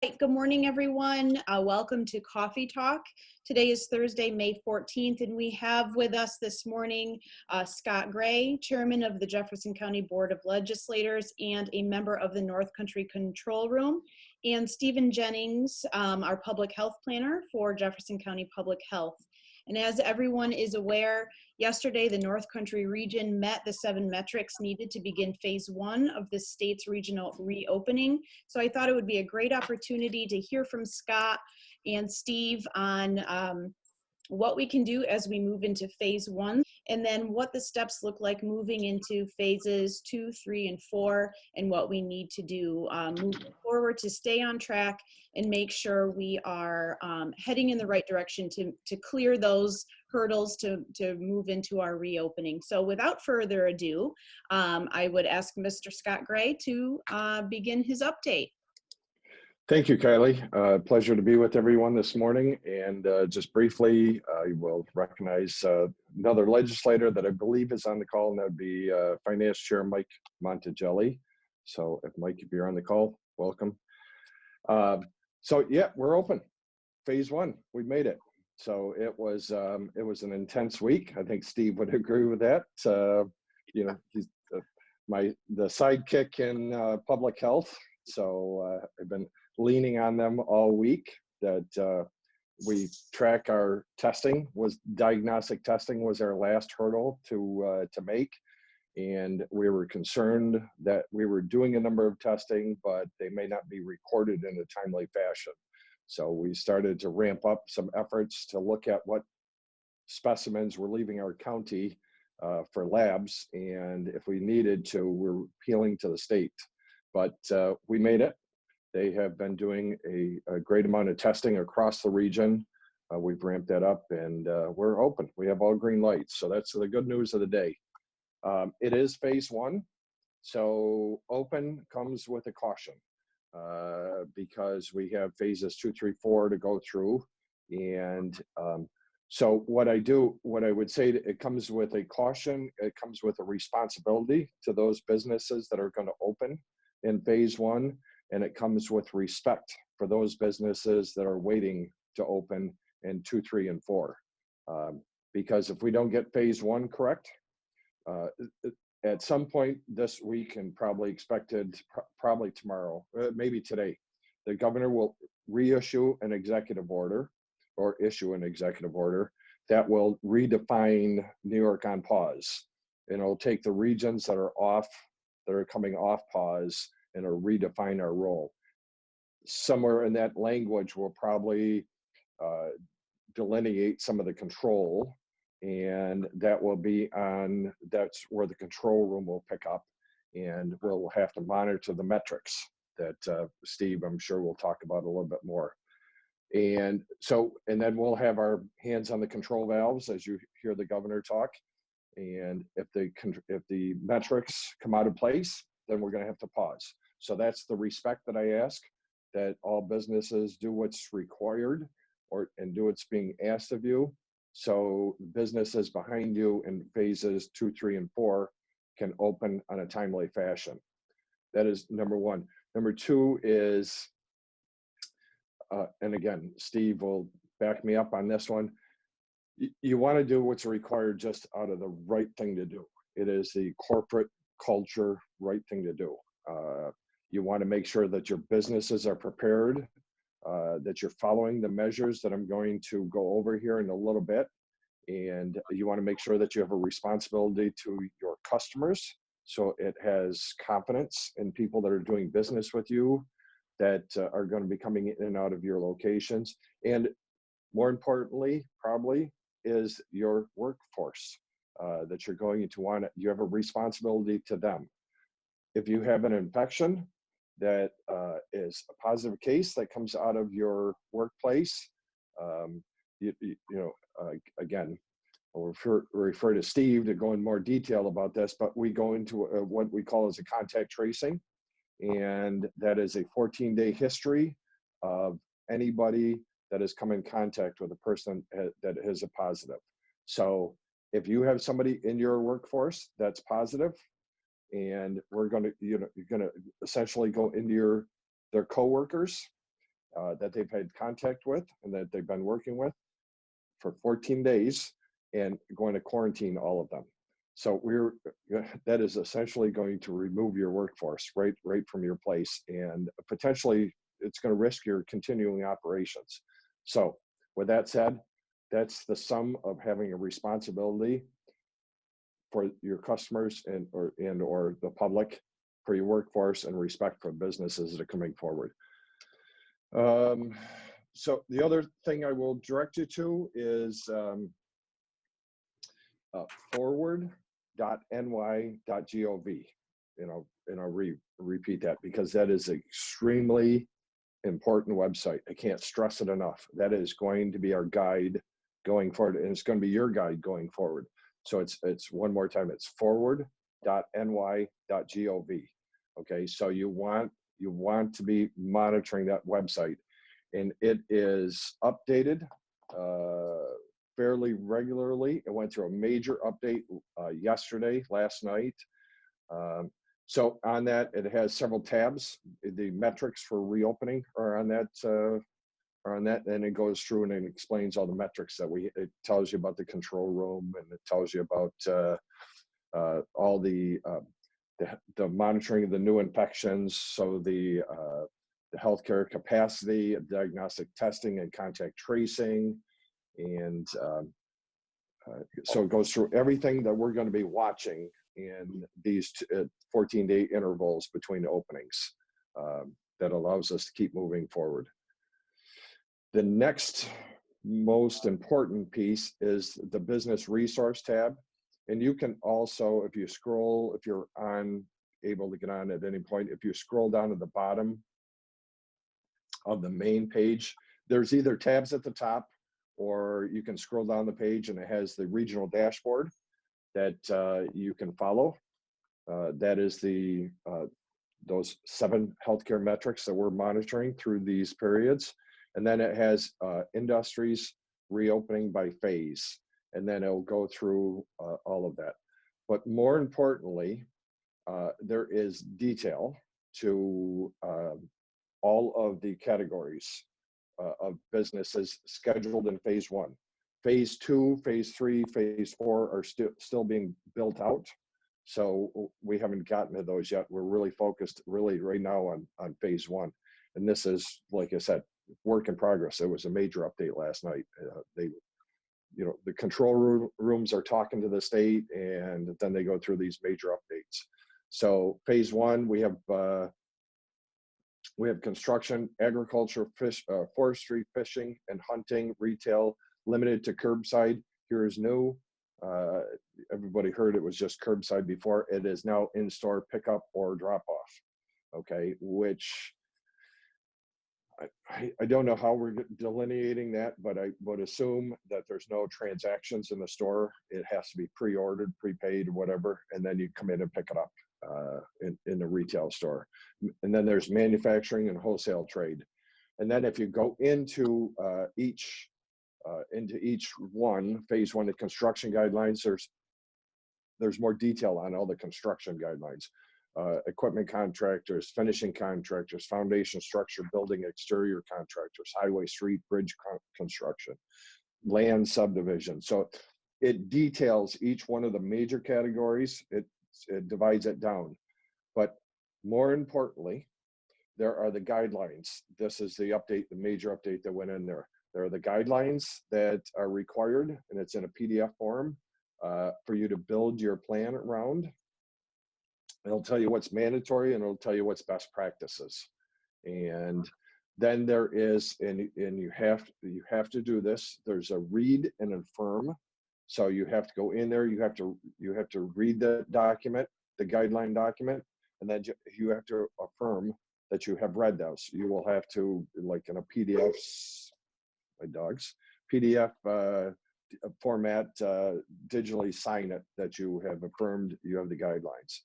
Good morning, everyone. Welcome to Coffee Talk. Today is Thursday, May 14th, and we have with us this morning Scott Gray, Chairman of the Jefferson County Board of Legislators and a member of the North Country Control Room, and Stephen Jennings, our Public Health Planner for Jefferson County Public Health. And as everyone is aware, yesterday the North Country region met the 7 metrics needed to begin phase 1 of the state's regional reopening. So I thought it would be a great opportunity to hear from Scott and Steve on what we can do as we move into phase 1, and then what the steps look like moving into phases 2, 3, and 4, and what we need to do moving forward to stay on track and make sure we are heading in the right direction to clear those hurdles to move into our reopening. So without further ado, I would ask Mr. Scott Gray to begin his update. Thank you, Kylie. Pleasure to be with everyone this morning. And just briefly, I will recognize another legislator that I believe is on the call, and that would be Finance Chair Mike Montigelli. So if Mike, if you're on the call, welcome. So yeah, we're open. Phase 1, we made it. So it was an intense week. I think Steve would agree with that. You know, he's the sidekick in public health. So I've been leaning on them all week that we track our testing. Diagnostic testing was our last hurdle to make. And we were concerned that we were doing a number of testing, but they may not be recorded in a timely fashion. So we started to ramp up some efforts to look at what specimens were leaving our county for labs. And if we needed to, we're appealing to the state. But we made it. They have been doing a great amount of testing across the region. We've ramped that up, and we're open. We have all green lights. So that's the good news of the day. It is phase 1. So open comes with a caution because we have phases 2, 3, 4 to go through. And so what I would say, it comes with a caution. It comes with a responsibility to those businesses that are going to open in phase 1. And it comes with respect for those businesses that are waiting to open in 2, 3, and 4. Because if we don't get phase 1 correct, at some point this week, and probably expected probably tomorrow, maybe today, the governor will reissue an executive order or issue an executive order that will redefine New York on pause. And it'll take the regions that are coming off pause, and it'll redefine our role. Somewhere in that language will probably delineate some of the control, and that's where the control room will pick up, and we'll have to monitor the metrics that Steve, I'm sure, will talk about a little bit more. And then we'll have our hands on the control valves as you hear the governor talk. And if the metrics come out of place, then we're going to have to pause. So that's the respect that I ask, that all businesses do what's required and do what's being asked of you. So businesses behind you in phases 2, 3, and 4 can open on a timely fashion. That is number 1. Number 2 is, and again, Steve will back me up on this one. You want to do what's required just out of the right thing to do. It is the corporate culture right thing to do. You want to make sure that your businesses are prepared, that you're following the measures that I'm going to go over here in a little bit. And you want to make sure that you have a responsibility to your customers. So it has confidence in people that are doing business with you, that are going to be coming in and out of your locations. And more importantly, probably, is your workforce that you're going to want. You have a responsibility to them. If you have an infection that is a positive case that comes out of your workplace, again, I'll refer to Steve to go in more detail about this, but we go into what we call as a contact tracing. And that is a 14-day history of anybody that has come in contact with a person that is a positive. So if you have somebody in your workforce that's positive, and you're going to essentially go into their coworkers that they've had contact with and that they've been working with for 14 days and going to quarantine all of them. So that is essentially going to remove your workforce right from your place, and potentially it's going to risk your continuing operations. So with that said, that's the sum of having a responsibility for your customers and or the public, for your workforce, and respect for businesses that are coming forward. So the other thing I will direct you to is forward.ny.gov. And I'll repeat that because that is an extremely important website. I can't stress it enough. That is going to be our guide going forward, and it's going to be your guide going forward. So it's one more time, it's forward.ny.gov. Okay, so you want to be monitoring that website, and it is updated fairly regularly. It went through a major update last night. So on that, it has several tabs. The metrics for reopening are on that. And it goes through and it explains all the metrics that it tells you about the control room, and it tells you about all the monitoring of the new infections. So the healthcare capacity, diagnostic testing, and contact tracing. And so it goes through everything that we're going to be watching in these 14-day intervals between openings. That allows us to keep moving forward. The next most important piece is the business resource tab. And you can also, if you're able to get on at any point, if you scroll down to the bottom of the main page, there's either tabs at the top, or you can scroll down the page and it has the regional dashboard that you can follow. That is those 7 healthcare metrics that we're monitoring through these periods. And then it has industries reopening by phase. And then it'll go through all of that. But more importantly, there is detail to all of the categories of businesses scheduled in phase 1. Phase 2, phase 3, phase 4 are still being built out. So we haven't gotten to those yet. We're really focused right now on phase 1. And this is, like I said, work in progress. There was a major update last night. The control rooms are talking to the state, and then they go through these major updates. So phase 1, we have construction, agriculture, forestry, fishing, and hunting, retail, limited to curbside. Here is new. Everybody heard it was just curbside before. It is now in-store pickup or drop-off. Okay, which I don't know how we're delineating that, but I would assume that there's no transactions in the store. It has to be pre-ordered, prepaid, whatever, and then you come in and pick it up in the retail store. And then there's manufacturing and wholesale trade. And then if you go into each one, phase 1, the construction guidelines, there's more detail on all the construction guidelines. Equipment contractors, finishing contractors, foundation, structure, building, exterior contractors, highway, street, bridge construction, land subdivision. So it details each one of the major categories. It divides it down. But more importantly, there are the guidelines. This is the update, the major update that went in there. There are the guidelines that are required, and it's in a PDF form for you to build your plan around. It'll tell you what's mandatory, and it'll tell you what's best practices. And then there is, and you have to do this. There's a read and affirm. So you have to go in there. You have to read the document, the guideline document, and then you have to affirm that you have read those. You will have to, like in a PDF, PDF format, digitally sign it that you have affirmed you have the guidelines.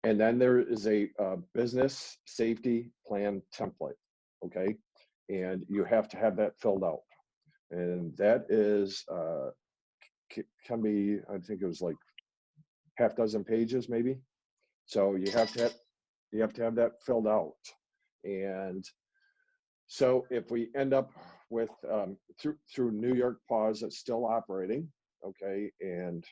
And then there is a business safety plan template, okay? And you have to have that filled out. And that is, can be, I think it was like half dozen pages maybe. So you have to have that filled out. And So if we end up with through New York Pause, it's still operating, okay, and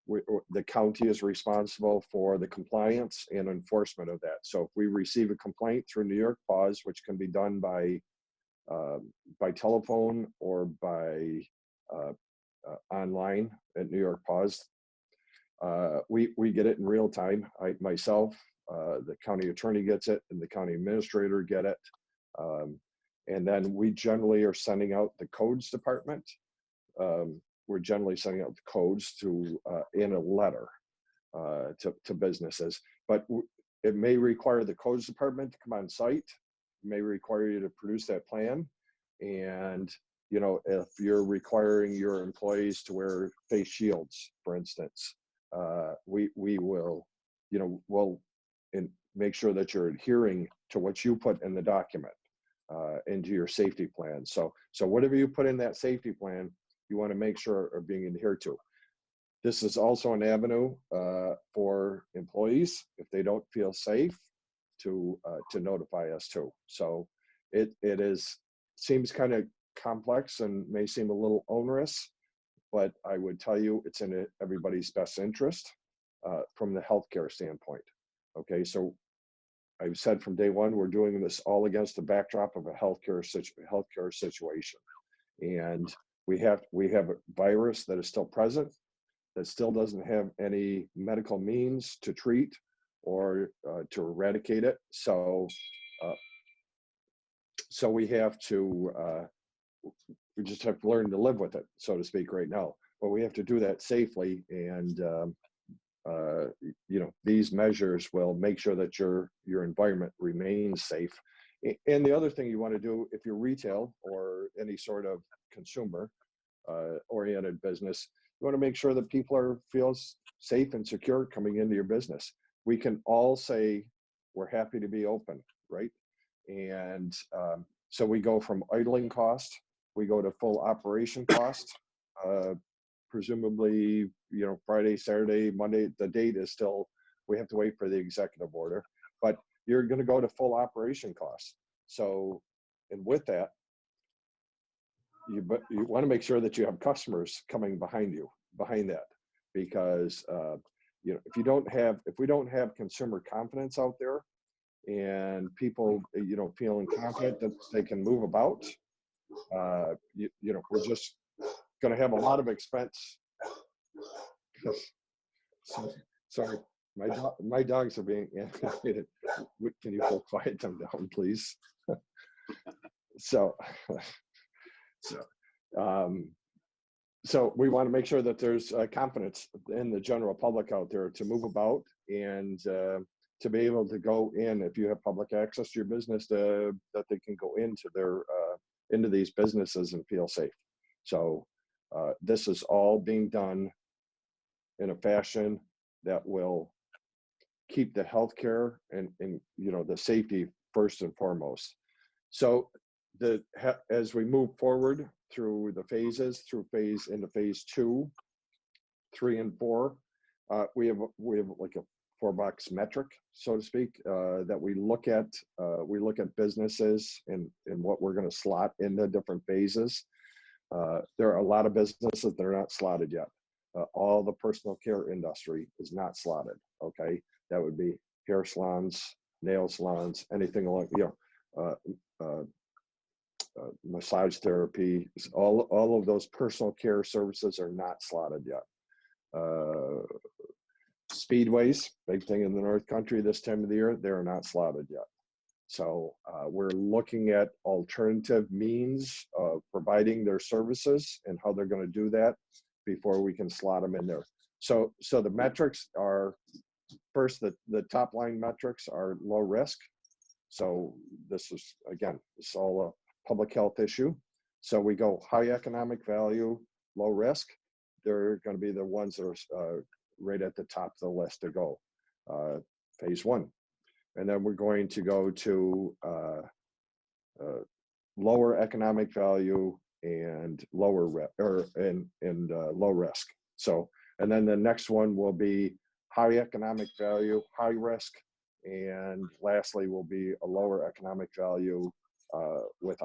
the county is responsible for the compliance and enforcement of that. So if we receive a complaint through New York Pause, which can be done by telephone or by online at New York Pause, we get it in real time. Myself, the county attorney gets it, and the county administrator get it. And then we generally are sending out the codes department. We're generally sending out the codes to in a letter to businesses, but it may require the codes department to come on site. It may require you to produce that plan. And, you know, if you're requiring your employees to wear face shields, for instance, we will, you know, we'll make sure that you're adhering to what you put in the document into your safety plan. So whatever you put in that safety plan, you want to make sure are being adhered to. This is also an avenue for employees, if they don't feel safe, to notify us too. So it seems kind of complex and may seem a little onerous, but I would tell you it's in everybody's best interest from the healthcare standpoint. Okay, so I've said from day one, we're doing this all against the backdrop of a healthcare situation, and we have a virus that is still present, that still doesn't have any medical means to treat or to eradicate it. So we have to we just have to learn to live with it, so to speak, right now. But we have to do that safely, and you know, these measures will make sure that your environment remains safe. And the other thing you want to do, if you're retail or any sort of consumer oriented business, you want to make sure that people feel safe and secure coming into your business. We can all say we're happy to be open, right? And so we go from idling cost, we go to full operation cost. Presumably, you know, Friday, Saturday, Monday, the date is still, we have to wait for the executive order, but you're going to go to full operation costs. So, and with that, you want to make sure that you have customers coming behind that, because you know, if we don't have consumer confidence out there, and people, you know, feeling confident that they can move about, you know, we're just going to have a lot of expense. Sorry, my dogs are being animated. Can you go quiet them down, please? So we want to make sure that there's confidence in the general public out there to move about, and to be able to go in, if you have public access to your business, that they can go into these businesses and feel safe. So this is all being done in a fashion that will keep the healthcare and you know, the safety first and foremost. So as we move forward through the phases, into phase 2, 3, and 4, we have like a 4-box metric, so to speak, that we look at. We look at businesses and what we're going to slot in the different phases. There are a lot of businesses that are not slotted yet. All the personal care industry is not slotted. Okay, that would be hair salons, nail salons, anything along, you know, massage therapy. All of those personal care services are not slotted yet. Speedways, big thing in the North Country this time of the year, they're not slotted yet. So we're looking at alternative means of providing their services and how they're going to do that before we can slot them in there. So the metrics are, first, the top line metrics are low risk. So this is, again, it's all a public health issue. So we go high economic value, low risk. They're going to be the ones that are right at the top of the list to go, phase 1. And then we're going to go to lower economic value and lower low risk. So, and then the next one will be high economic value, high risk, and lastly will be a lower economic value,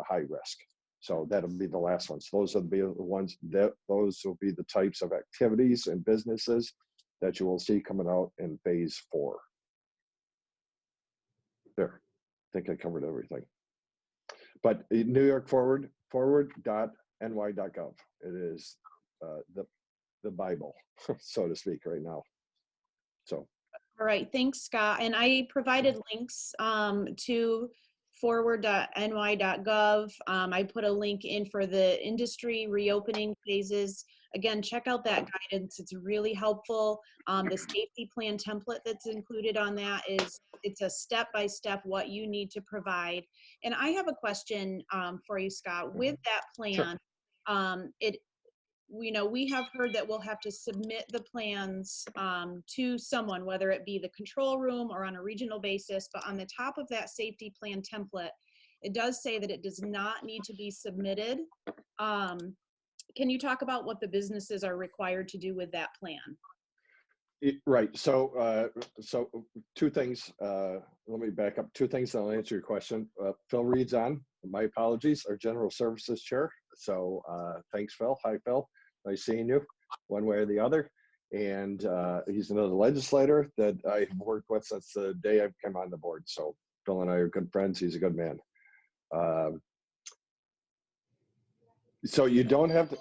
high risk. So that'll be the last ones. Those will be the ones those will be the types of activities and businesses that you will see coming out in phase 4. There, I think I covered everything. But New York forward.ny.gov. It is the Bible, so to speak, right now. So. All right, thanks, Scott. And I provided links to forward.ny.gov. I put a link in for the industry reopening phases. Again, check out that guidance. It's really helpful. The safety plan template that's included on that it's a step-by-step what you need to provide. And I have a question for you, Scott. With that plan, sure. We have heard that we'll have to submit the plans to someone, whether it be the control room or on a regional basis, but on the top of that safety plan template, it does say that it does not need to be submitted. Can you talk about what the businesses are required to do with that plan? Right. So, two things. Let me back up. Two things. I'll answer your question. Phil Reed's on. My apologies. Our General Services Chair. So, thanks, Phil. Hi, Phil. Nice seeing you, one way or the other. And he's another legislator that I've worked with since the day I've come on the board. So, Phil and I are good friends. He's a good man. So you don't have to.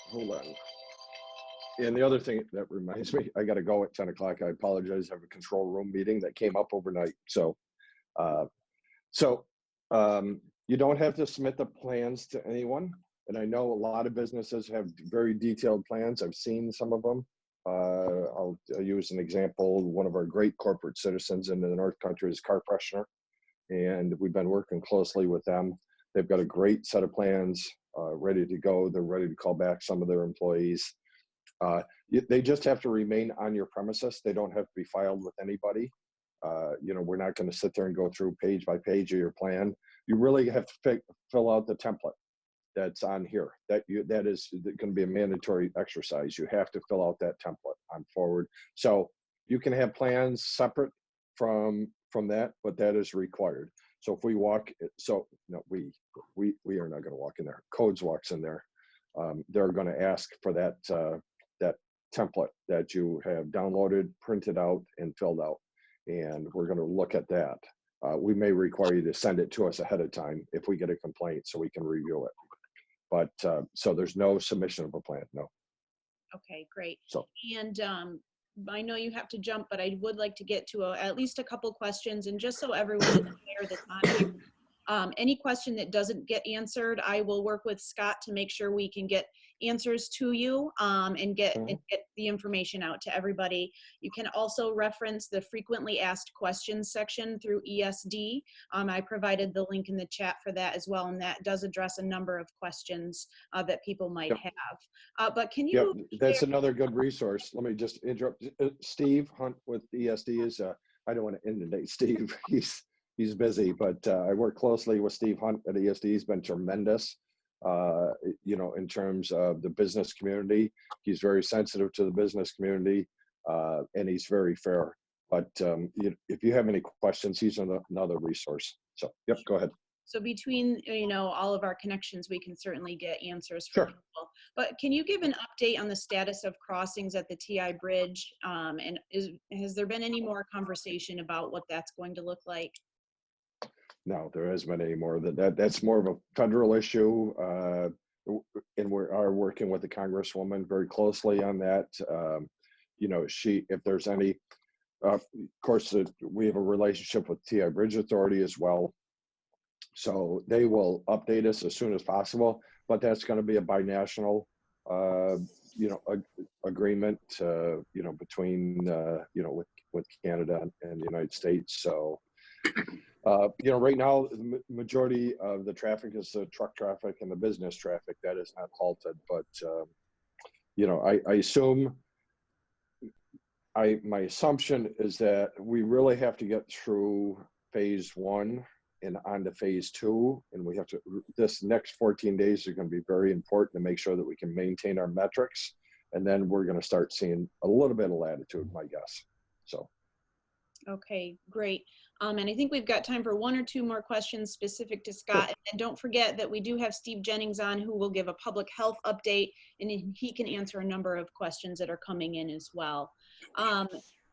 Hold on. And the other thing that reminds me, I got to go at 10 o'clock. I apologize. I have a control room meeting that came up overnight. So, you don't have to submit the plans to anyone. And I know a lot of businesses have very detailed plans. I've seen some of them. I'll use an example. One of our great corporate citizens in the North Country is Car Freshener. And we've been working closely with them. They've got a great set of plans ready to go. They're ready to call back some of their employees. They just have to remain on your premises. They don't have to be filed with anybody. We're not going to sit there and go through page by page of your plan. You really have to fill out the template that's on here. That is going to be a mandatory exercise. You have to fill out that template on forward. So you can have plans separate from that, but that is required. So if we walk, we are not going to walk in there. Codes walks in there. They're going to ask for that template that you have downloaded, printed out, and filled out. And we're going to look at that. We may require you to send it to us ahead of time if we get a complaint so we can review it. But so there's no submission of a plan, no. Okay, great. So, and I know you have to jump, but I would like to get to at least a couple questions. And just so everyone is aware that's on here, any question that doesn't get answered, I will work with Scott to make sure we can get answers to you and get the information out to everybody. You can also reference the frequently asked questions section through ESD. I provided the link in the chat for that as well, and that does address a number of questions that people might have. But can you? That's another good resource. Let me just interrupt. Steve Hunt with ESD is, I don't want to inundate Steve. He's busy, but I work closely with Steve Hunt at ESD. He's been tremendous. In terms of the business community. He's very sensitive to the business community, and he's very fair. But if you have any questions, he's another resource. So, yep, go ahead. So between, all of our connections, we can certainly get answers from people. But can you give an update on the status of crossings at the TI Bridge? And has there been any more conversation about what that's going to look like? No, there hasn't been any more. That's more of a federal issue, and we are working with the Congresswoman very closely on that. If there's any, of course, we have a relationship with TI Bridge Authority as well, so they will update us as soon as possible. But that's going to be a binational, agreement, between with Canada and the United States. So. Right now, the majority of the traffic is the truck traffic and the business traffic. That is not halted, but, I assume, my assumption is that we really have to get through phase 1 and on to phase 2. And this next 14 days are going to be very important to make sure that we can maintain our metrics. And then we're going to start seeing a little bit of latitude, my guess. So. Okay, great. And I think we've got time for one or two more questions specific to Sure. Scott. And don't forget that we do have Steve Jennings on, who will give a public health update, and he can answer a number of questions that are coming in as well. Um,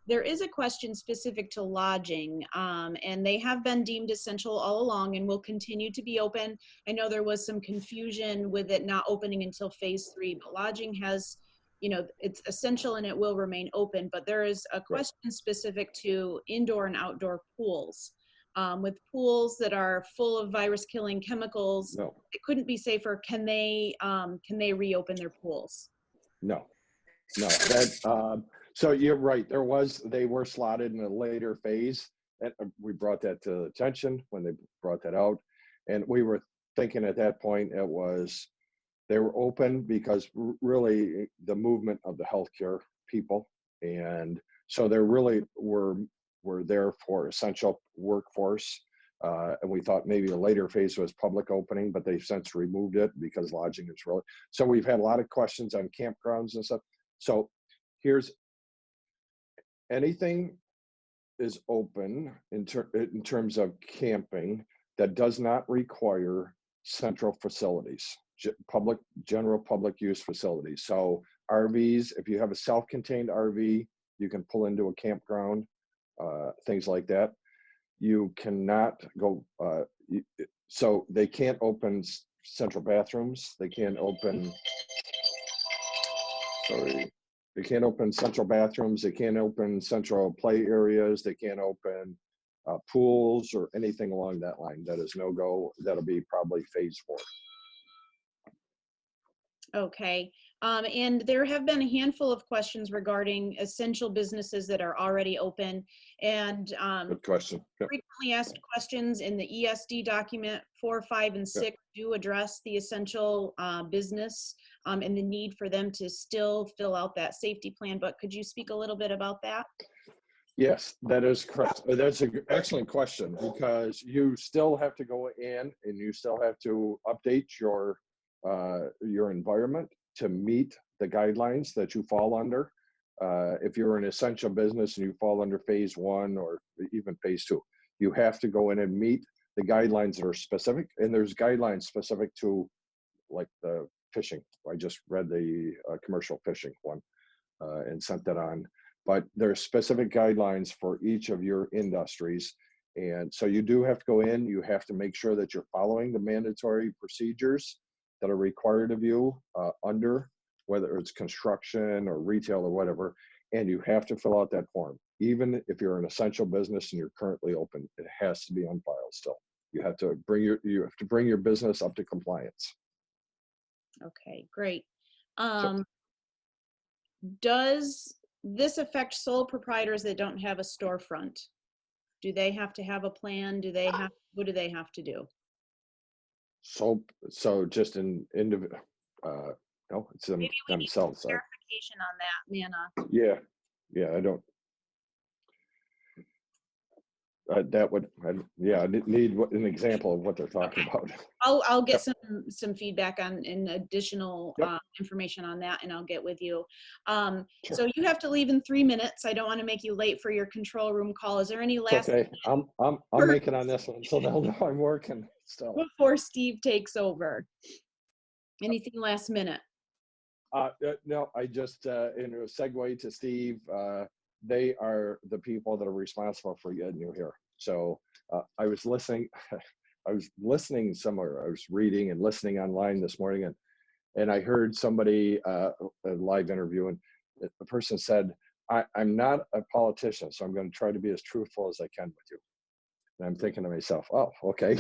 there is a question specific to lodging, and they have been deemed essential all along and will continue to be open. I know there was some confusion with it not opening until phase 3, but lodging has, it's essential and it will remain open. But there is a Right. question specific to indoor and outdoor pools. With pools that are full of virus-killing chemicals, No, it couldn't be safer. Can they reopen their pools? no, no. So you're right. They were slotted in a later phase. And we brought that to attention when they brought that out. And we were thinking at that point they were open because really the movement of the healthcare people. And so they really were there for essential workforce. And we thought maybe a later phase was public opening, but they've since removed it because lodging is really, so we've had a lot of questions on campgrounds and stuff. So here's anything is open in terms of camping that does not require central facilities, general public use facilities. So RVs, if you have a self-contained RV, you can pull into a campground, things like that. You cannot go, so they can't open central bathrooms. They can't open, sorry, they can't open central bathrooms. They can't open central play areas. They can't open pools or anything along that line. That is no go. That'll be probably phase 4. Okay. And there have been a handful of questions regarding essential businesses that are already open. And Good question. Yep. frequently asked questions in the ESD document 4, 5, and 6 Yep. do address the essential business and the need for them to still fill out that safety plan. But could you speak a little bit about that? Yes, that is correct. That's an excellent question because you still have to go in and you still have to update your environment to meet the guidelines that you fall under. If you're an essential business and you fall under phase 1 or even phase 2, you have to go in and meet the guidelines that are specific. And there's guidelines specific to like the fishing. I just read the commercial fishing one and sent that on. But there's specific guidelines for each of your industries. And so you do have to go in, you have to make sure that you're following the mandatory procedures that are required of you under, whether it's construction or retail or whatever, and you have to fill out that form. Even if you're an essential business and you're currently open, it has to be on file still. You have to bring your business up to compliance. Okay, great. So, Does this affect sole proprietors that don't have a storefront? Do they have to have a plan? What do they have to do? so just an individual, no, it's them Maybe we need themselves. clarification on that, Nana. Yeah, I don't. That would, yeah, I need an example of what they're talking about. I'll get Yep. some feedback on and additional Yep. information on that, and I'll get with you. Sure. So you have to leave in 3 minutes. I don't want to make you late for your control room call. Is there any It's last okay. I'm making on this one, so they'll know I'm working still. before Steve takes over? Anything last minute? No, I just in a segue to Steve. They are the people that are responsible for getting you here. So I was listening. I was listening somewhere. I was reading and listening online this morning, and I heard somebody a live interview, and the person said, I'm not a politician, so I'm going to try to be as truthful as I can with you. And I'm thinking to myself, oh, okay.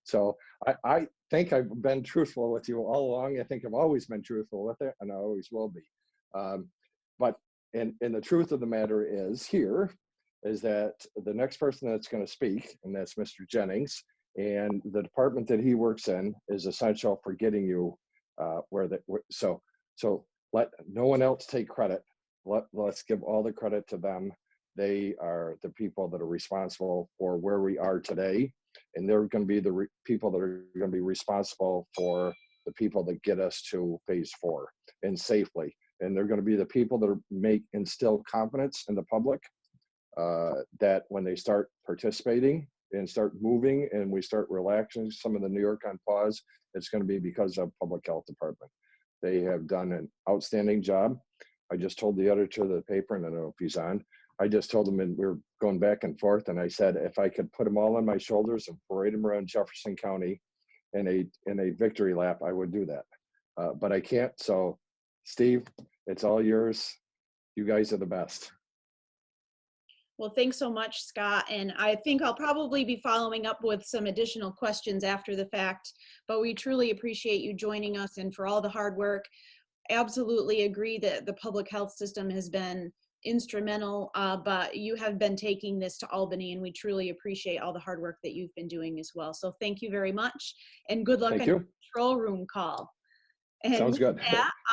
So I think I've been truthful with you all along. I think I've always been truthful with it, and I always will be. But and the truth of the matter is that the next person that's going to speak, and that's Mr. Jennings, and the department that he works in is essential for getting you so let no one else take credit. Let's give all the credit to them. They are the people that are responsible for where we are today, and they're going to be the people that are going to be responsible for the people that get us to phase 4 and safely. And they're going to be the people that instill confidence in the public that when they start participating and start moving and we start relaxing some of the New York on pause, it's going to be because of Public Health Department. They have done an outstanding job. I just told the editor of the paper, and I don't know if he's on, I just told him, and we were going back and forth, and I said, if I could put them all on my shoulders and parade them around Jefferson County in a victory lap, I would do that. But I can't. So Steve, it's all yours. You guys are the best. Well, thanks so much, Scott. And I think I'll probably be following up with some additional questions after the fact, but we truly appreciate you joining us and for all the hard work. Absolutely agree that the public health system has been instrumental, but you have been taking this to Albany, and we truly appreciate all the hard work that you've been doing as well. So thank you very much, and good luck Thank on you. your control room call. And Sounds with good.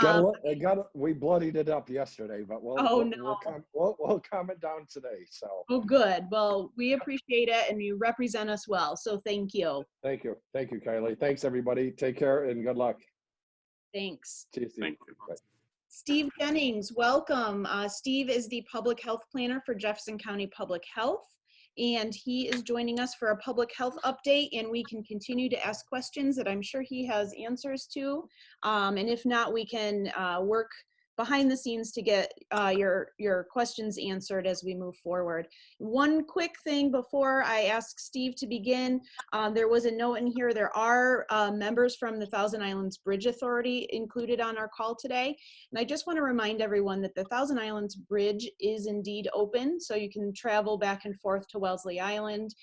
that, We bloodied it up yesterday, but oh no. we'll calm it down today. So. Oh, good. Well, we appreciate it, and you represent us well. So thank you. Thank you, Kylie. Thanks, everybody. Take care and good luck. Thanks. See you, Steve. Thank you. Bye. Steve Jennings, welcome. Steve is the public health planner for Jefferson County Public Health, and he is joining us for a public health update, and we can continue to ask questions that I'm sure he has answers to. And if not, we can work behind the scenes to get your questions answered as we move forward. One quick thing before I ask Steve to begin, there was a note in here, there are members from the Thousand Islands Bridge Authority included on our call today. And I just want to remind everyone that the Thousand Islands Bridge is indeed open, so you can travel back and forth to Wellesley Island.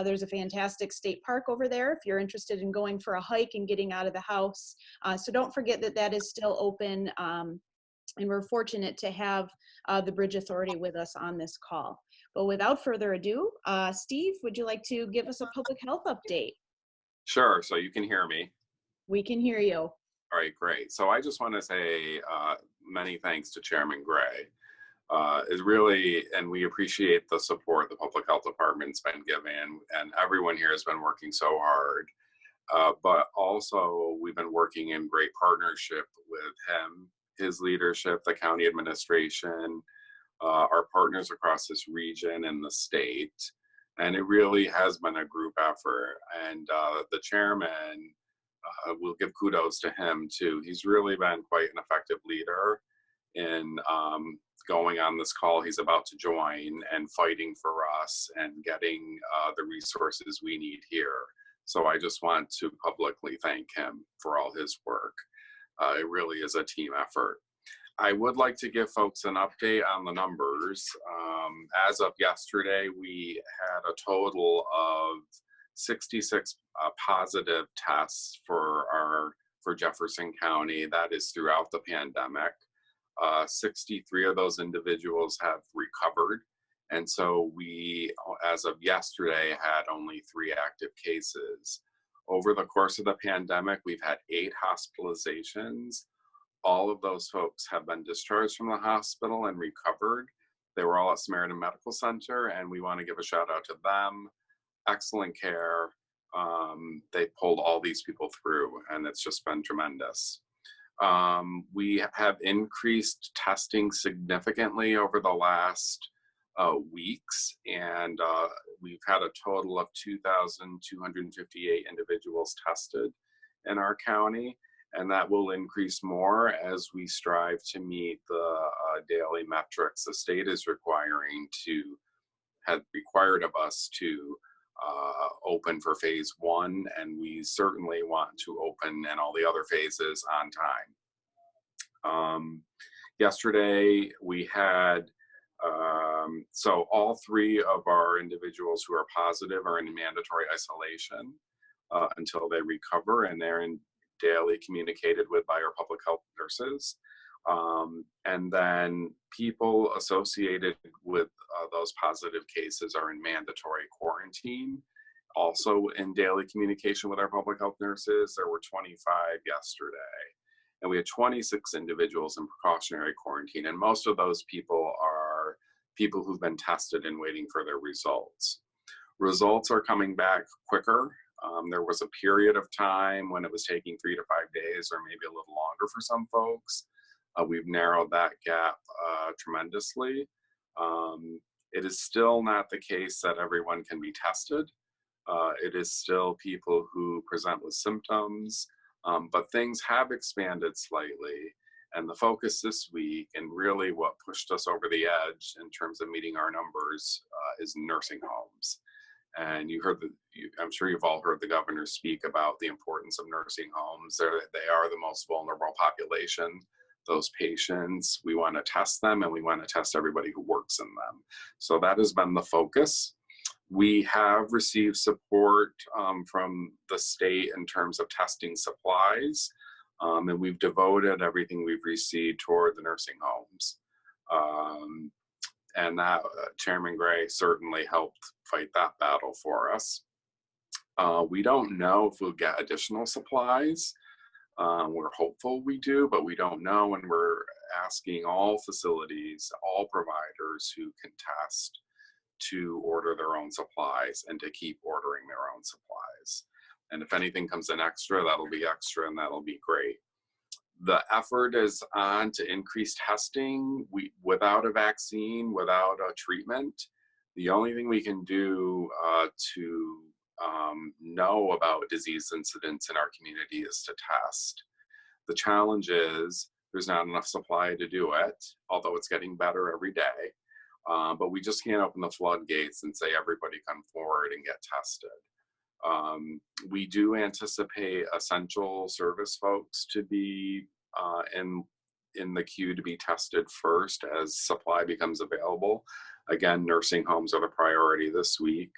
There's a fantastic state park over there if you're interested in going for a hike and getting out of the house. So don't forget that that is still open. And we're fortunate to have the Bridge Authority with us on this call. But without further ado, Steve, would you like to give us a public health update? Sure. So you can hear me. We can hear you. All right, great. So I just want to say many thanks to Chairman Gray. And we appreciate the support the Public Health Department's been giving, and everyone here has been working so hard. But also, we've been working in great partnership with him, his leadership, the county administration, our partners across this region and the state. And it really has been a group effort. And the chairman, we'll give kudos to him too. He's really been quite an effective leader in going on this call he's about to join and fighting for us and getting the resources we need here. So I just want to publicly thank him for all his work. It really is a team effort. I would like to give folks an update on the numbers. As of yesterday, we had a total of 66 positive tests for Jefferson County. That is throughout the pandemic. 63 of those individuals have recovered. And so we, as of yesterday, had only 3 active cases. Over the course of the pandemic, we've had 8 hospitalizations. All of those folks have been discharged from the hospital and recovered. They were all at Samaritan Medical Center, and we want to give a shout out to them. Excellent care. They pulled all these people through, and it's just been tremendous. We have increased testing significantly over the last weeks, and we've had a total of 2,258 individuals tested in our county, and that will increase more as we strive to meet the daily metrics the state is required of us to open for phase 1, and we certainly want to open in all the other phases on time. Yesterday we had so all 3 of our individuals who are positive are in mandatory isolation until they recover, and they're daily communicated with by our public health nurses. And then people associated with those positive cases are in mandatory quarantine, also in daily communication with our public health nurses. There were 25 yesterday, and we had 26 individuals in precautionary quarantine, and most of those people are people who've been tested and waiting for their results. Results are coming back quicker. There was a period of time when it was taking 3 to 5 days, or maybe a little longer for some folks. We've narrowed that gap tremendously. It is still not the case that everyone can be tested. It is still people who present with symptoms, but things have expanded slightly. And the focus this week, and really what pushed us over the edge in terms of meeting our numbers, is nursing homes. And I'm sure you've all heard the governor speak about the importance of nursing homes. They are the most vulnerable population. Those patients, we want to test them, and we want to test everybody who works in them. So that has been the focus. We have received support from the state in terms of testing supplies, and we've devoted everything we've received toward the nursing homes. And that Chairman Gray certainly helped fight that battle for us. We don't know if we'll get additional supplies. We're hopeful we do, but we don't know, and we're asking all facilities, all providers who can test, to order their own supplies and to keep ordering their own supplies. And if anything comes in extra, that'll be extra, and that'll be great. The effort is on to increase testing. Without a vaccine, without a treatment, the only thing we can do to know about disease incidents in our community is to test. The challenge is there's not enough supply to do it, although it's getting better every day. But we just can't open the floodgates and say everybody come forward and get tested. We do anticipate essential service folks to be in the queue to be tested first as supply becomes available. Again, nursing homes are the priority this week.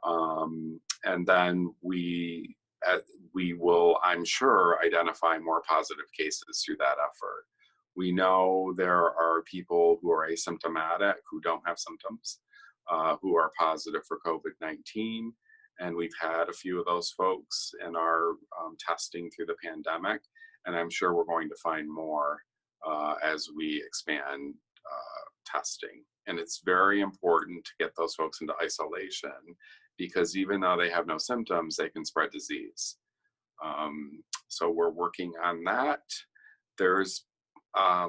And then we will, I'm sure, identify more positive cases through that effort. We know there are people who are asymptomatic, who don't have symptoms, who are positive for COVID-19. And we've had a few of those folks in our testing through the pandemic. And I'm sure we're going to find more as we expand testing. And it's very important to get those folks into isolation, because even though they have no symptoms, they can spread disease. So we're working on that. There's,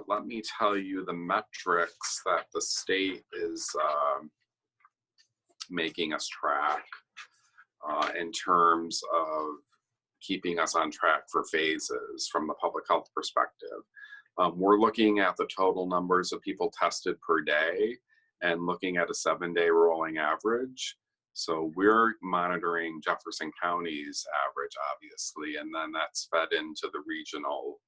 let me tell you the metrics that the state is making us track in terms of keeping us on track for phases from the public health perspective. We're looking at the total numbers of people tested per day and looking at a 7-day rolling average. So we're monitoring Jefferson County's average, obviously, and then that's fed into the regional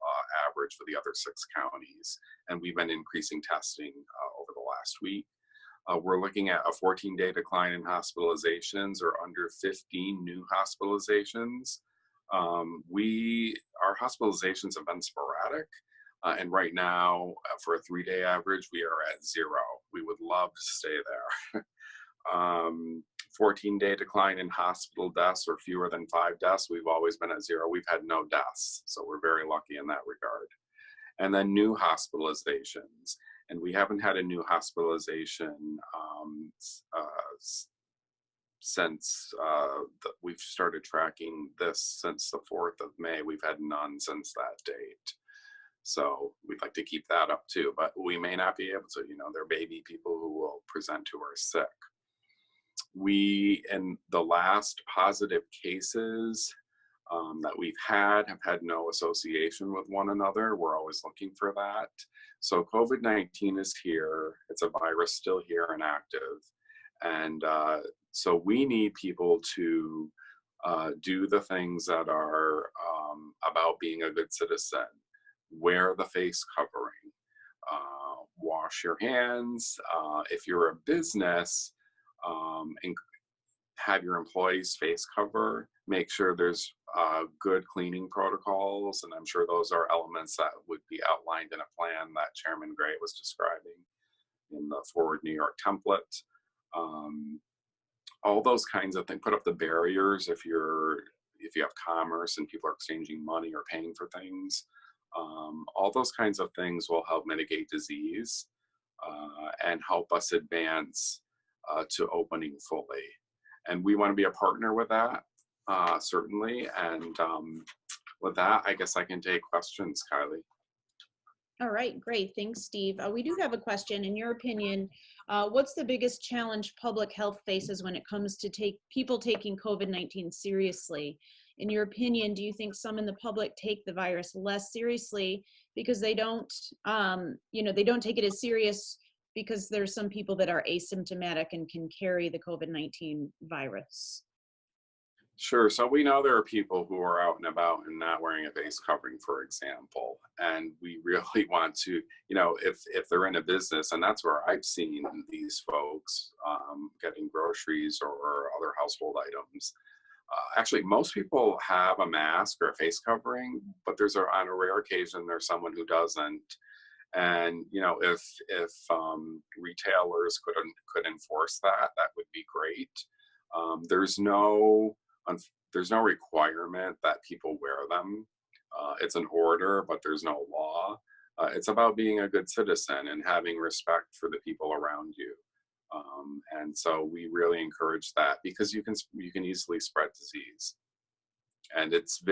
average for the other 6 counties. And we've been increasing testing over the last week. We're looking at a 14-day decline in hospitalizations, or under 15 new hospitalizations. Our hospitalizations have been sporadic. And right now, for a 3-day average, we are at 0. We would love to stay there. 14-day decline in hospital deaths, or fewer than 5 deaths. We've always been at 0. We've had no deaths, so we're very lucky in that regard. And then new hospitalizations. And we haven't had a new hospitalization since we've started tracking this since the 4th of May. We've had none since that date. So we'd like to keep that up too, but we may not be able to. There may be people who will present who are sick. We, in the last positive cases that we've had, have had no association with one another. We're always looking for that. So COVID-19 is here. It's a virus still here and active. And so we need people to do the things that are about being a good citizen. Wear the face covering, wash your hands. If you're a business, and have your employees face cover, make sure there's good cleaning protocols. And I'm sure those are elements that would be outlined in a plan that Chairman Gray was describing in the Forward New York template. All those kinds of things. Put up the barriers if you have commerce and people are exchanging money or paying for things. All those kinds of things will help mitigate disease and help us advance to opening fully. And we want to be a partner with that, certainly. And with that, I guess I can take questions, Kylie. All right, great. Thanks, Steve. We do have a question. In your opinion, what's the biggest challenge public health faces when it comes to people taking COVID-19 seriously? In your opinion, do you think some in the public take the virus less seriously because they don't, they don't take it as serious because there's some people that are asymptomatic and can carry the COVID-19 virus? Sure. So we know there are people who are out and about and not wearing a face covering, for example. And we really want to, if they're in a business, and that's where I've seen these folks getting groceries or other household items. Actually, most people have a mask or a face covering, but on a rare occasion, there's someone who doesn't. And if retailers could enforce that, that would be great. There's no requirement that people wear them. It's an order, but there's no law. It's about being a good citizen and having respect for the people around you. And so we really encourage that because you can easily spread disease, and it's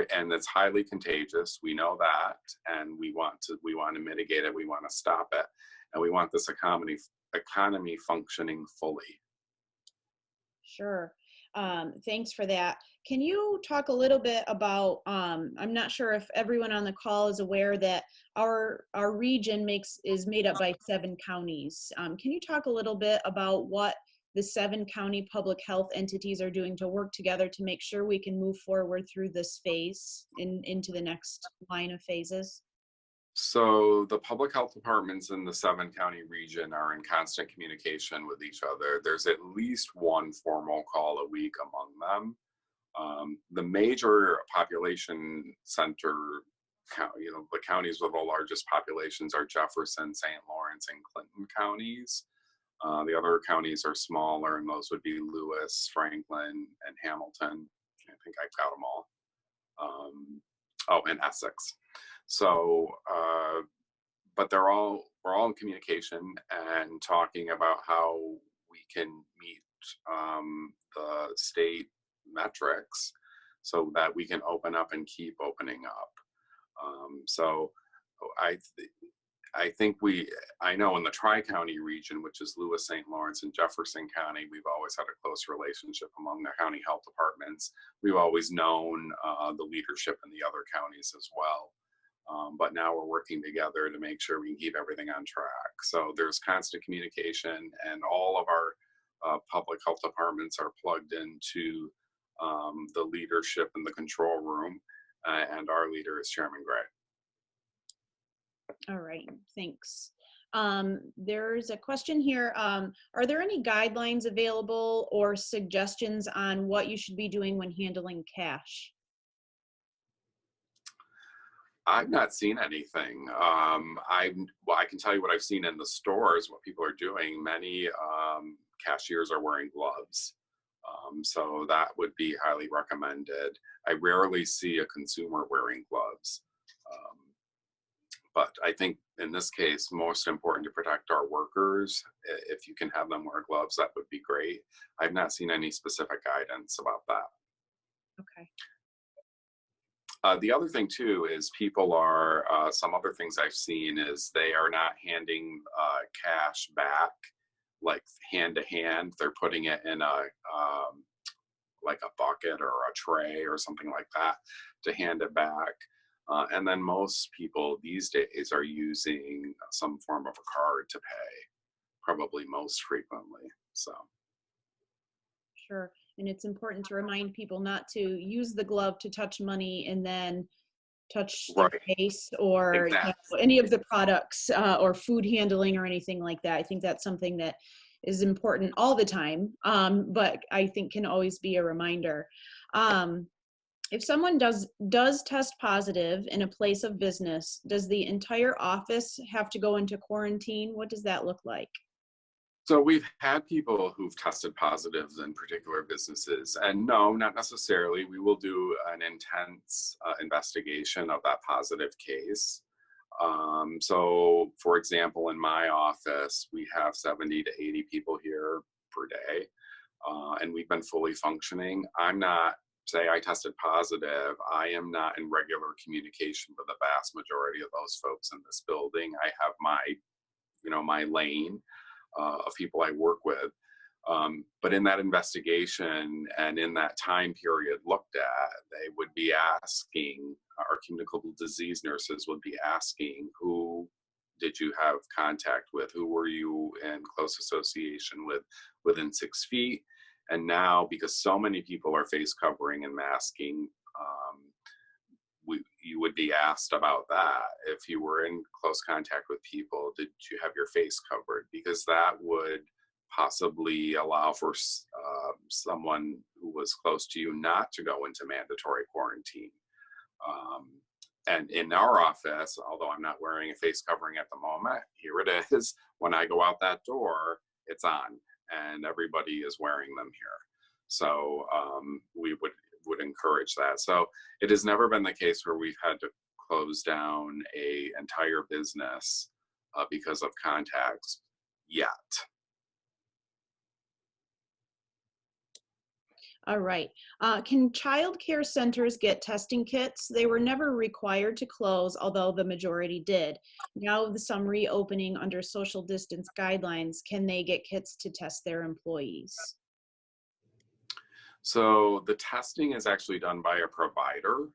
highly contagious. We know that, and we want to mitigate it. We want to stop it, and we want this economy functioning fully. Sure. Thanks for that. Can you talk a little bit about, I'm not sure if everyone on the call is aware that our region is made up by 7 counties. Can you talk a little bit about what the 7 county public health entities are doing to work together to make sure we can move forward through this phase into the next line of phases? So the public health departments in the 7-county region are in constant communication with each other. There's at least one formal call a week among them. The major population center, the counties with the largest populations are Jefferson, St. Lawrence, and Clinton counties. The other counties are smaller, and those would be Lewis, Franklin, and Hamilton. I think I've got them all. And Essex. So, but we're all in communication and talking about how we can meet the state metrics so that we can open up and keep opening up. So I know in the Tri-County region, which is Lewis, St. Lawrence, and Jefferson County, we've always had a close relationship among the county health departments. We've always known the leadership in the other counties as well. But now we're working together to make sure we can keep everything on track. So there's constant communication, and all of our public health departments are plugged into the leadership in the control room, and our leader is Chairman Gray. All right, thanks. There's a question here. Are there any guidelines available or suggestions on what you should be doing when handling cash? I've not seen anything. I can tell you what I've seen in the stores, what people are doing. Many cashiers are wearing gloves. So that would be highly recommended. I rarely see a consumer wearing gloves. But I think in this case, most important to protect our workers. If you can have them wear gloves, that would be great. I've not seen any specific guidance about that. Okay. The other thing too is people are, some other things I've seen is they are not handing cash back, like hand to hand. They're putting it in like a bucket or a tray or something like that to hand it back. And then most people these days are using some form of a card to pay, probably most frequently. So. Sure. And it's important to remind people not to use the glove to touch money and then touch their face or any of the products or food handling or anything like that. I think that's something that is important all the time, but I think can always be a reminder. If someone does test positive in a place of business, does the entire office have to go into quarantine? What does that look like? So we've had people who've tested positives in particular businesses, and no, not necessarily. We will do an intense investigation of that positive case. So for example, in my office, we have 70 to 80 people here per day, and we've been fully functioning. I'm not say I tested positive, I am not in regular communication with the vast majority of those folks in this building. I have my, my lane of people I work with. But in that investigation and in that time period looked at, they would be asking, our communicable disease nurses would be asking, who did you have contact with? Who were you in close association with within 6 feet? And now, because so many people are face covering and masking, you would be asked about that. If you were in close contact with people, did you have your face covered? Because that would possibly allow for someone who was close to you not to go into mandatory quarantine. And in our office, although I'm not wearing a face covering at the moment, here it is. When I go out that door, it's on, and everybody is wearing them here. So we would encourage that. So it has never been the case where we've had to close down a entire business because of contacts yet. All right. Can child care centers get testing kits? They were never required to close, although the majority did. Now with some reopening under social distance guidelines, can they get kits to test their employees? So the testing is actually done by a provider.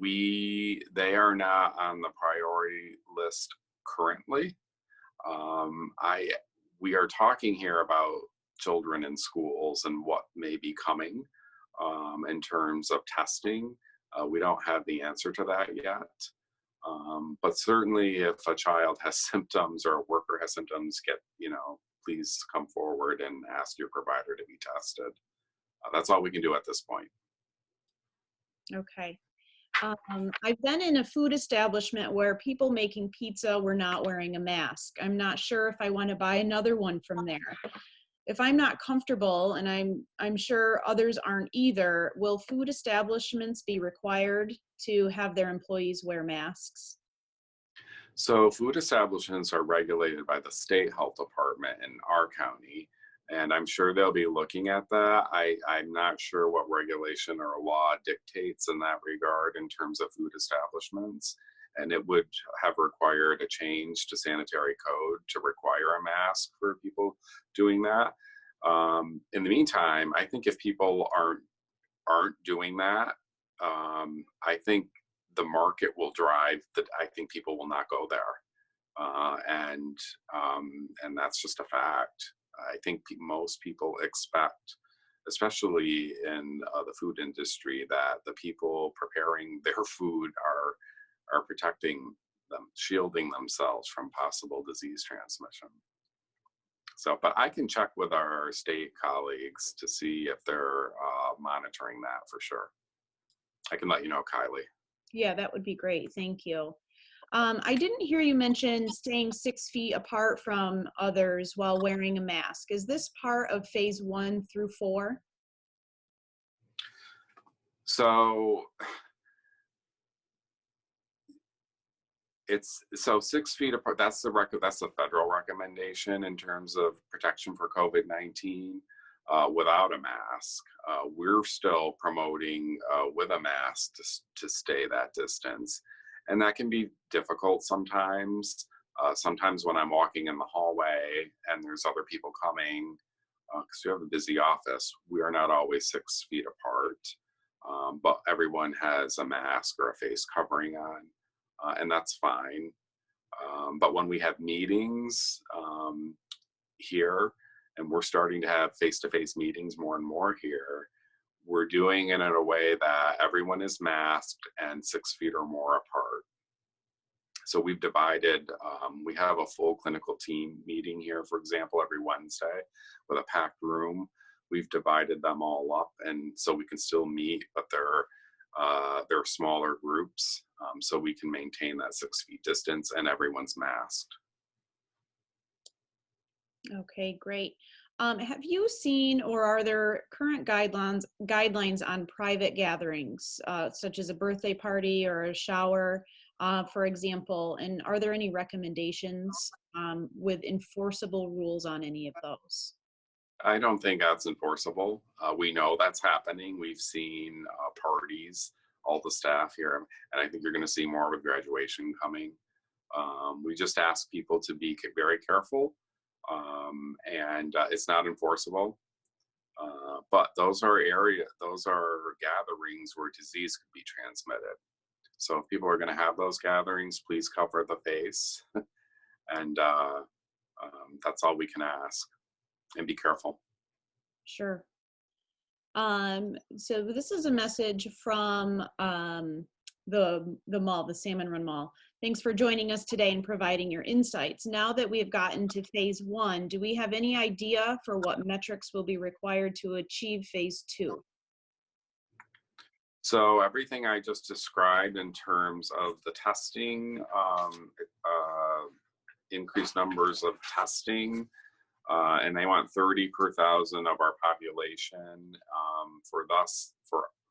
They are not on the priority list currently. We are talking here about children in schools and what may be coming in terms of testing. We don't have the answer to that yet. But certainly if a child has symptoms or a worker has symptoms, please come forward and ask your provider to be tested. That's all we can do at this point. Okay. I've been in a food establishment where people making pizza were not wearing a mask. I'm not sure if I want to buy another one from there. If I'm not comfortable, and I'm sure others aren't either, will food establishments be required to have their employees wear masks? So food establishments are regulated by the state health department in our county, and I'm sure they'll be looking at that. I'm not sure what regulation or law dictates in that regard in terms of food establishments, and it would have required a change to sanitary code to require a mask for people doing that. In the meantime, I think if people aren't doing that, I think the market will drive that. I think people will not go there, and that's just a fact. I think most people expect, especially in the food industry, that the people preparing their food are protecting them, shielding themselves from possible disease transmission. So, but I can check with our state colleagues to see if they're monitoring that for sure. I can let you know, Kylie. Yeah, that would be great. Thank you. I didn't hear you mention staying 6 feet apart from others while wearing a mask. Is this part of phase 1 through 4? So it's 6 feet apart. That's the federal recommendation in terms of protection for COVID-19 without a mask. We're still promoting with a mask to stay that distance. And that can be difficult sometimes. Sometimes when I'm walking in the hallway and there's other people coming, because we have a busy office, we are not always 6 feet apart. But everyone has a mask or a face covering on, and that's fine. But when we have meetings here, and we're starting to have face-to-face meetings more and more here, we're doing it in a way that everyone is masked and 6 feet or more apart. So we've divided, we have a full clinical team meeting here, for example, every Wednesday with a packed room. We've divided them all up, and so we can still meet, but they're smaller groups, so we can maintain that 6 feet distance and everyone's masked. Okay, great. Have you seen, or are there current guidelines on private gatherings, such as a birthday party or a shower, for example? And are there any recommendations with enforceable rules on any of those? I don't think that's enforceable. We know that's happening. We've seen parties, all the staff here, and I think you're going to see more with graduation coming. We just ask people to be very careful, and it's not enforceable. But those are gatherings where disease could be transmitted. So if people are going to have those gatherings, please cover the face, and that's all we can ask. And be careful. Sure. So this is a message from the mall, the Salmon Run Mall. Thanks for joining us today and providing your insights. Now that we have gotten to phase 1, do we have any idea for what metrics will be required to achieve phase 2? So everything I just described in terms of the testing, increased numbers of testing, and they want 30 per thousand of our population.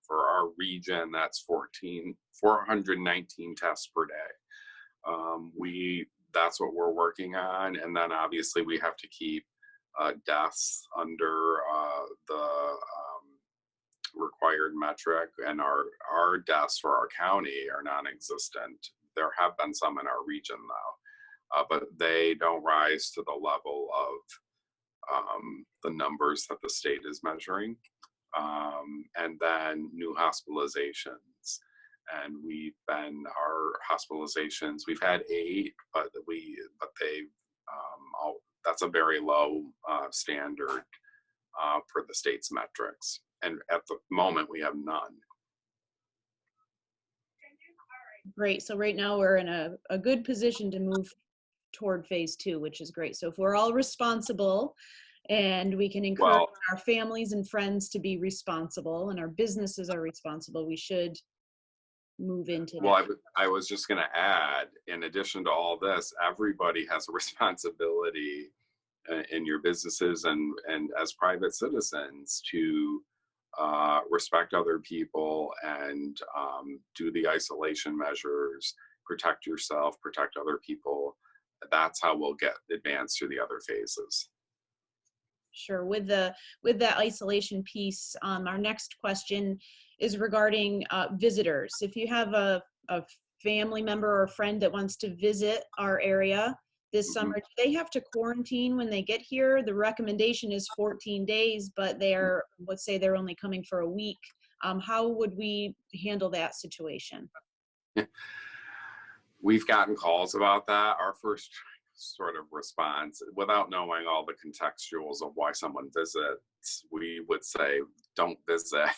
For our region, that's 419 tests per day. That's what we're working on, and then obviously we have to keep deaths under the required metric, and our deaths for our county are non-existent. There have been some in our region though, but they don't rise to the level of the numbers that the state is measuring. And then new hospitalizations. And our hospitalizations, we've had 8, but that's a very low standard for the state's metrics. And at the moment, we have none. Great. So right now we're in a good position to move toward phase 2, which is great. So if we're all responsible and we can encourage our families and friends to be responsible and our businesses are responsible, we should move into that. I was just going to add, in addition to all this, everybody has a responsibility in your businesses and as private citizens to respect other people and do the isolation measures, protect yourself, protect other people. That's how we'll get advanced through the other phases. Sure. With that isolation piece, our next question is regarding visitors. If you have a family member or a friend that wants to visit our area this summer, do they have to quarantine when they get here? The recommendation is 14 days, but let's say they're only coming for a week. How would we handle that situation? We've gotten calls about that. Our first sort of response, without knowing all the contextuals of why someone visits, we would say, don't visit,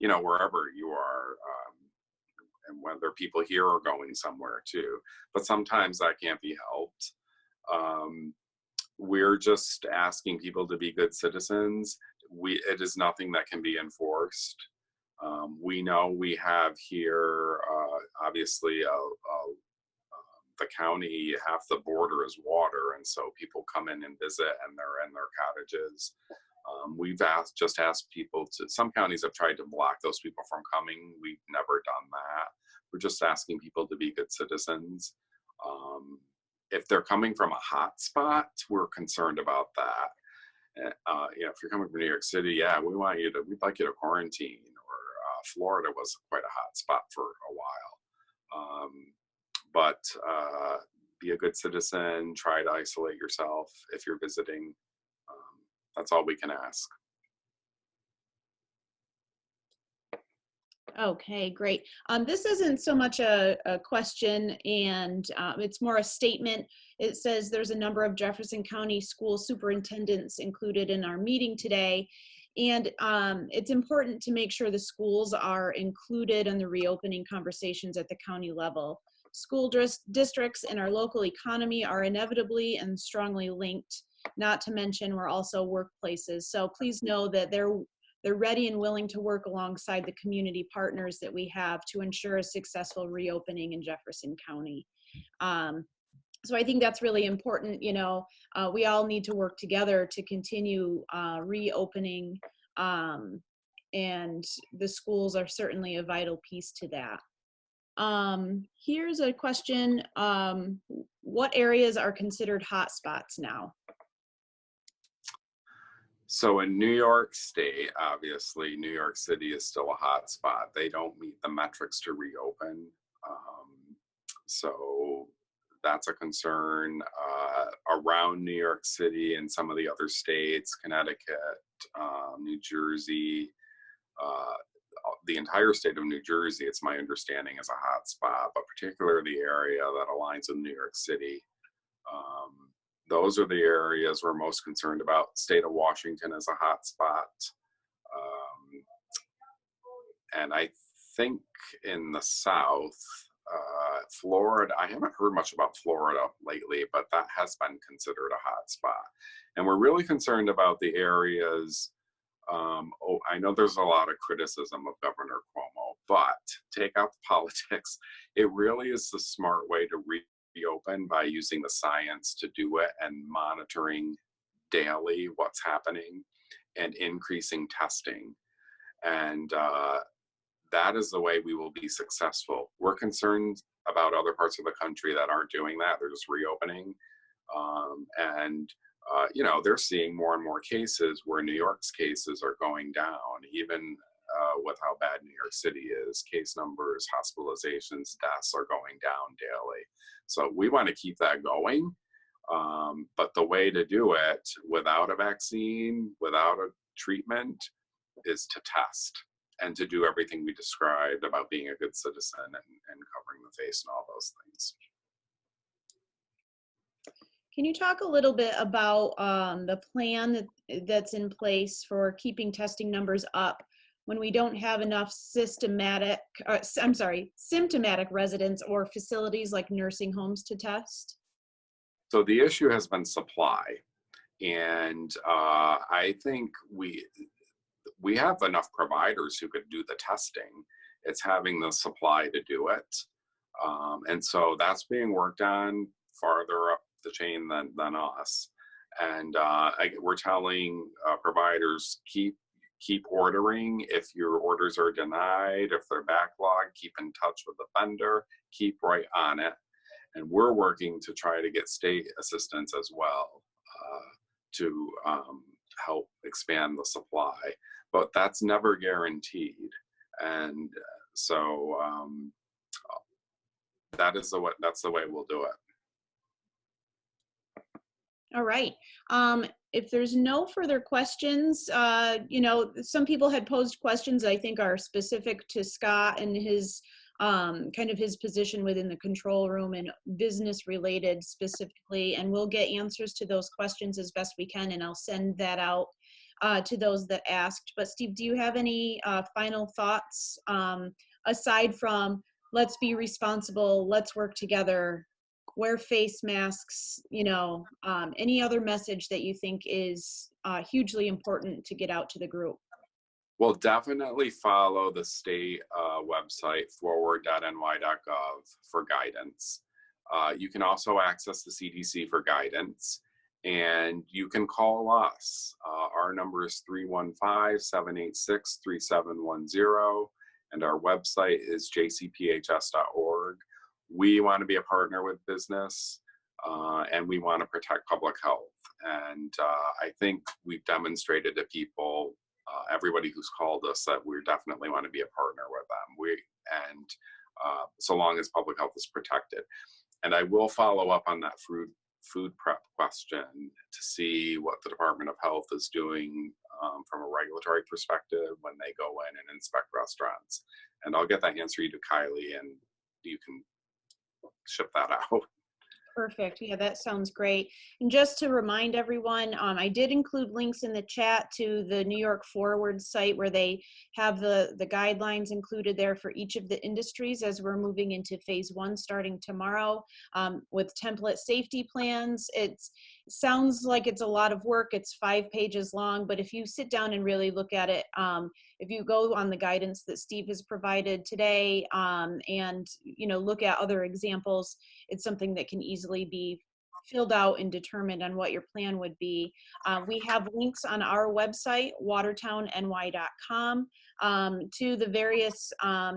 wherever you are, and whether people here are going somewhere too. But sometimes that can't be helped. We're just asking people to be good citizens. It is nothing that can be enforced. We know we have here, obviously, the county, half the border is water, and so people come in and visit, and they're in their cottages. We've just asked people some counties have tried to block those people from coming. We've never done that. We're just asking people to be good citizens. If they're coming from a hot spot, we're concerned about that. If you're coming from New York City, we'd like you to quarantine. Or Florida was quite a hot spot for a while. But be a good citizen, try to isolate yourself if you're visiting. That's all we can ask. Okay, great. This isn't so much a question, and it's more a statement. It says there's a number of Jefferson County school superintendents included in our meeting today, and it's important to make sure the schools are included in the reopening conversations at the county level. School districts and our local economy are inevitably and strongly linked, not to mention we're also workplaces. So please know that they're ready and willing to work alongside the community partners that we have to ensure a successful reopening in Jefferson County. So I think that's really important. We all need to work together to continue reopening, and the schools are certainly a vital piece to that. Here's a question. What areas are considered hot spots now? So in New York State, obviously, New York City is still a hot spot. They don't meet the metrics to reopen. So that's a concern. Around New York City and some of the other states, Connecticut, New Jersey, uh, the entire state of New Jersey, it's my understanding, is a hot spot, but particularly the area that aligns with New York City. Um, those are the areas we're most concerned about. State of Washington is a hot spot. Um, and I think in the South, Florida, I haven't heard much about Florida lately, but that has been considered a hot spot. And we're really concerned about the areas. I know there's a lot of criticism of Governor Cuomo, but take out the politics. It really is the smart way to reopen by using the science to do it and monitoring daily what's happening and increasing testing. And that is the way we will be successful. We're concerned about other parts of the country that aren't doing that. They're just reopening. You know, they're seeing more and more cases where New York's cases are going down, even with how bad New York City is. Case numbers, hospitalizations, deaths are going down daily. So we want to keep that going. But the way to do it without a vaccine, without a treatment, is to test and to do everything we described about being a good citizen and covering the face and all those things. Can you talk a little bit about the plan that's in place for keeping testing numbers up when we don't have enough symptomatic residents or facilities like nursing homes to test? So the issue has been supply. And I think we have enough providers who could do the testing. It's having the supply to do it. And so that's being worked on farther up the chain than us. And we're telling providers, keep ordering. If your orders are denied, if they're backlogged, keep in touch with the vendor, keep right on it. And we're working to try to get state assistance as well to help expand the supply. But that's never guaranteed. And so that's the way we'll do it. All right. If there's no further questions, you know, some people had posed questions I think are specific to Scott and his kind of his position within the control room and business related specifically, and we'll get answers to those questions as best we can, and I'll send that out to those that asked. But Steve, do you have any final thoughts aside from let's be responsible, let's work together, wear face masks, you know, any other message that you think is hugely important to get out to the group? Well, definitely follow the state website, forward.ny.gov, for guidance. You can also access the CDC for guidance, and you can call us. Our number is 315-786-3710, and our website is jcphs.org. We want to be a partner with business, and we want to protect public health. And I think we've demonstrated to people, everybody who's called us, that we definitely want to be a partner with them. So long as public health is protected. And I will follow up on that food prep question to see what the Department of Health is doing from a regulatory perspective when they go in and inspect restaurants. And I'll get that answer you to Kylie, and you can ship that out. Perfect. Yeah, that sounds great. And just to remind everyone, I did include links in the chat to the New York Forward site where they have the guidelines included there for each of the industries as we're moving into phase 1 starting tomorrow with template safety plans. It sounds like it's a lot of work. It's 5 pages long, but if you sit down and really look at it, if you go on the guidance that Steve has provided today and look at other examples, it's something that can easily be filled out and determined on what your plan would be. We have links on our website, watertownny.com, to the various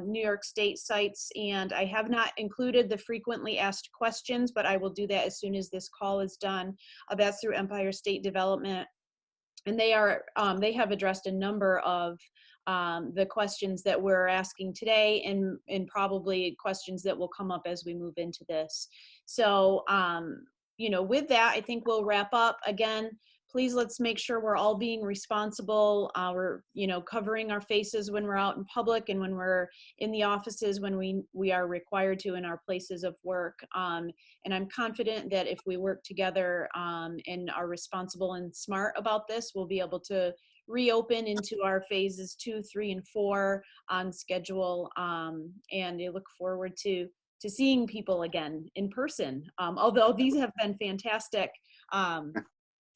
New York State sites, and I have not included the frequently asked questions, but I will do that as soon as this call is done. That's through Empire State Development. And they have addressed a number of the questions that we're asking today, and probably questions that will come up as we move into this. So, with that, I think we'll wrap up. Again, please, let's make sure we're all being responsible. We're, covering our faces when we're out in public and when we're in the offices, when we are required to in our places of work. And I'm confident that if we work together and are responsible and smart about this, we'll be able to reopen into our phases 2, 3, and 4 on schedule. And I look forward to seeing people again in person. Although these have been fantastic,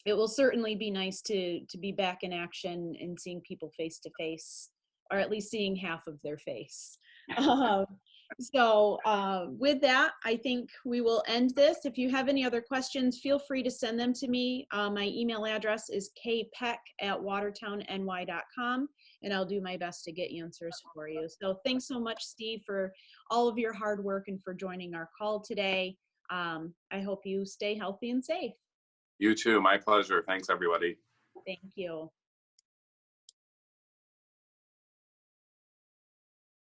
it will certainly be nice to be back in action and seeing people face to face, or at least seeing half of their face. With that, I think we will end this. If you have any other questions, feel free to send them to me. My email address is kpeck@watertownny.com, and I'll do my best to get answers for you. So thanks so much, Steve, for all of your hard work and for joining our call today. I hope you stay healthy and safe. You too. My pleasure. Thanks, everybody. Thank you.